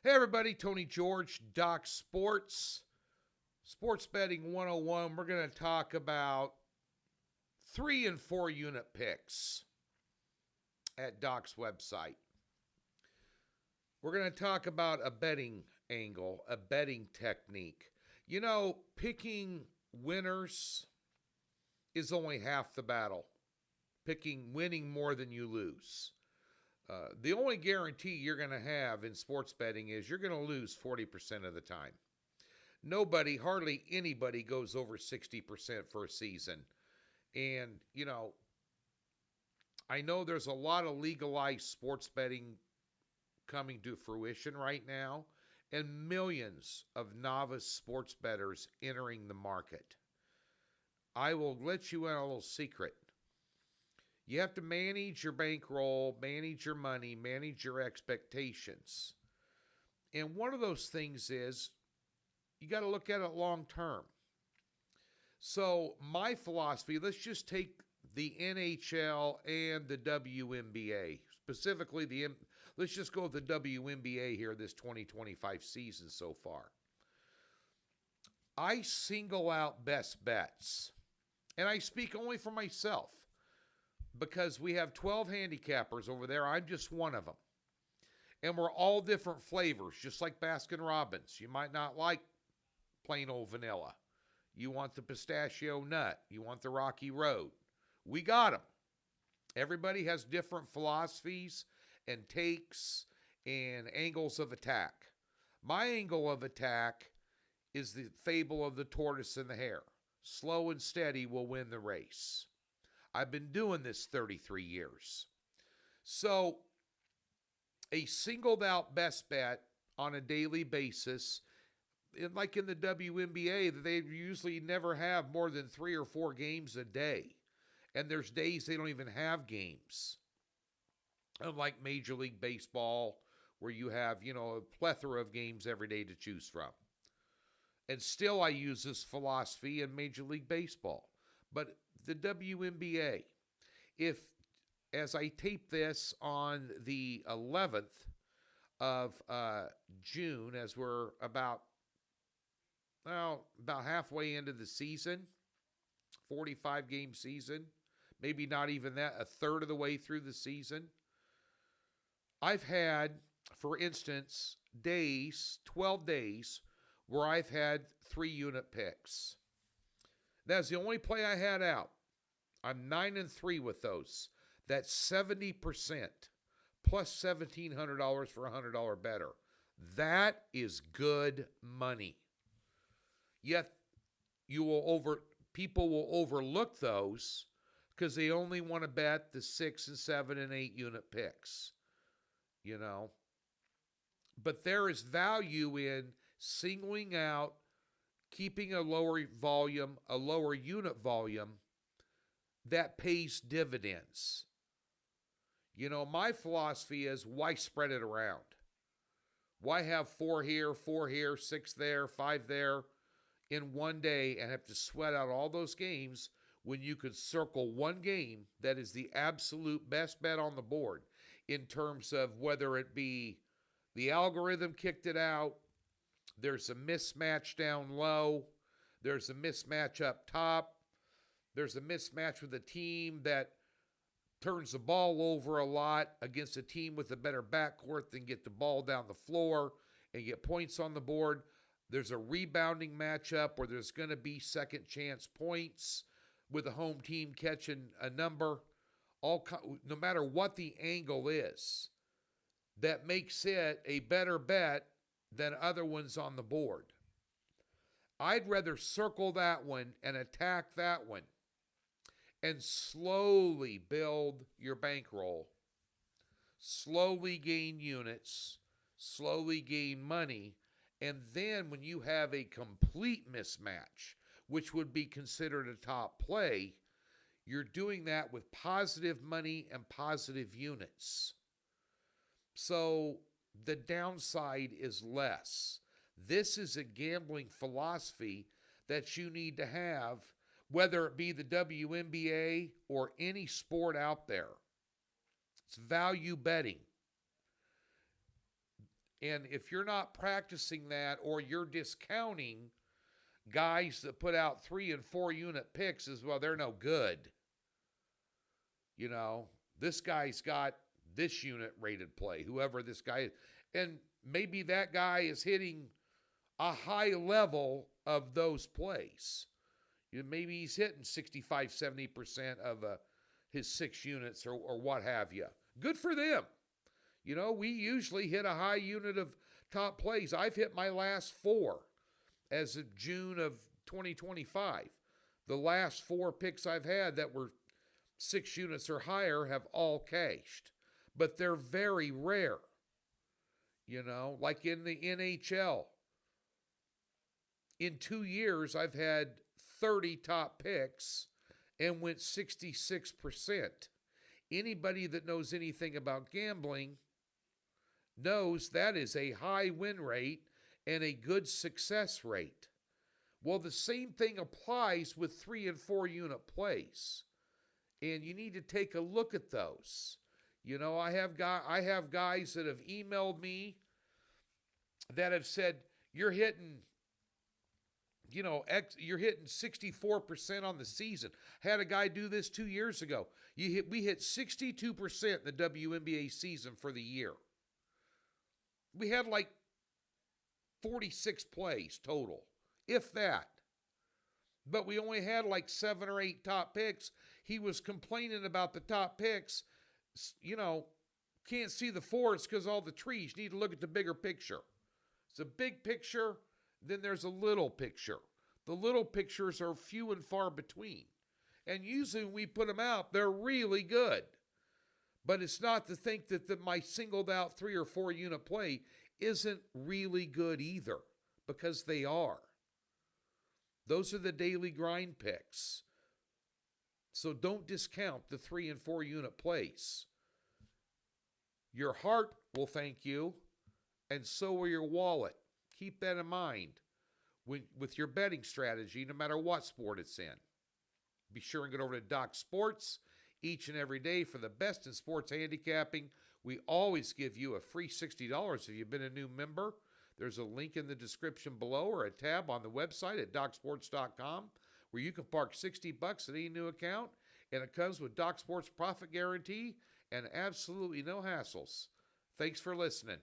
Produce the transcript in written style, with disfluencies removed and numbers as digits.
Hey everybody, Tony George, Doc Sports, Sports Betting 101. We're going to talk about 3 and 4 unit picks at Doc's website. We're going to talk about a betting angle, a betting technique. You know, picking winners is only half the battle. Winning more than you lose. The only guarantee you're going to have in sports betting is you're going to lose 40% of the time. Hardly anybody goes over 60% for a season. And, I know there's a lot of legalized sports betting coming to fruition right now, and millions of novice sports bettors entering the market. I will let you in a little secret. You have to manage your bankroll, manage your money, manage your expectations. And one of those things is you got to look at it long term. So my philosophy, let's just take the NHL and the WNBA. Specifically, let's just go with the WNBA here this 2025 season so far. I single out best bets. And I speak only for myself. Because we have 12 handicappers over there. I'm just one of them. And we're all different flavors, just like Baskin-Robbins. You might not like plain old vanilla. You want the pistachio nut. You want the rocky road. We got them. Everybody has different philosophies and takes and angles of attack. My angle of attack is the fable of the tortoise and the hare. Slow and steady will win the race. I've been doing this 33 years. So, a singled out best bet on a daily basis, like in the WNBA, they usually never have more than 3 or 4 games a day. And there's days they don't even have games. Unlike Major League Baseball, where you have, a plethora of games every day to choose from. And still I use this philosophy in Major League Baseball. But the WNBA, as I tape this on the 11th of June, as we're about halfway into the season, 45-game season, maybe not even that, a third of the way through the season, I've had, for instance, 12 days, where I've had 3-unit picks. That's the only play I had out. I'm 9-3 with those. That's 70% plus $1,700 for a $100 better. That is good money. Yet people will overlook those because they only want to bet the 6 and 7 and 8 unit picks. But there is value in singling out, keeping a lower unit volume that pays dividends. My philosophy is, why spread it around? Why have 4 here, 6 there, 5 there in one day and have to sweat out all those games when you could circle one game that is the absolute best bet on the board in terms of whether it be the algorithm kicked it out, there's a mismatch down low, there's a mismatch up top, there's a mismatch with a team that turns the ball over a lot against a team with a better backcourt than get the ball down the floor and get points on the board. There's a rebounding matchup where there's going to be second chance points with a home team catching a number. No matter what the angle is, that makes it a better bet than other ones on the board. I'd rather circle that one and attack that one and slowly build your bankroll, slowly gain units, slowly gain money, and then when you have a complete mismatch, which would be considered a top play, you're doing that with positive money and positive units. So the downside is less. This is a gambling philosophy that you need to have, whether it be the WNBA or any sport out there. It's value betting. And if you're not practicing that, or you're discounting guys that put out 3 and 4 unit picks as well, they're no good. You know, this guy's got this unit rated play, whoever this guy is. And maybe that guy is hitting a high level of those plays. Maybe he's hitting 65, 70% of his 6 units, or what have you. Good for them. We usually hit a high unit of top plays. I've hit my last 4 as of June of 2025. The last 4 picks I've had that were 6 units or higher have all cashed. But they're very rare. Like in the NHL. In 2 years, I've had 30 top picks and went 66%. Anybody that knows anything about gambling knows that is a high win rate and a good success rate. Well, the same thing applies with 3 and 4 unit plays. And you need to take a look at those. I have guys that have emailed me that have said, you're hitting 64% on the season. Had a guy do this 2 years ago. We hit 62% in the WNBA season for the year. We had like 46 plays total, if that. But we only had like 7 or 8 top picks. He was complaining about the top picks. Can't see the forest because all the trees. You need to look at the bigger picture. It's a big picture, then there's a little picture. The little pictures are few and far between. And usually when we put them out, they're really good. But it's not to think that my singled out 3 or 4 unit play isn't really good either, because they are. Those are the daily grind picks. So don't discount the 3 and 4 unit plays. Your heart will thank you, and so will your wallet. Keep that in mind with your betting strategy, no matter what sport it's in. Be sure and get over to Doc Sports each and every day for the best in sports handicapping. We always give you a free $60 if you've been a new member. There's a link in the description below, or a tab on the website at docsports.com, where you can park $60 at any new account, and it comes with Doc Sports Profit Guarantee and absolutely no hassles. Thanks for listening.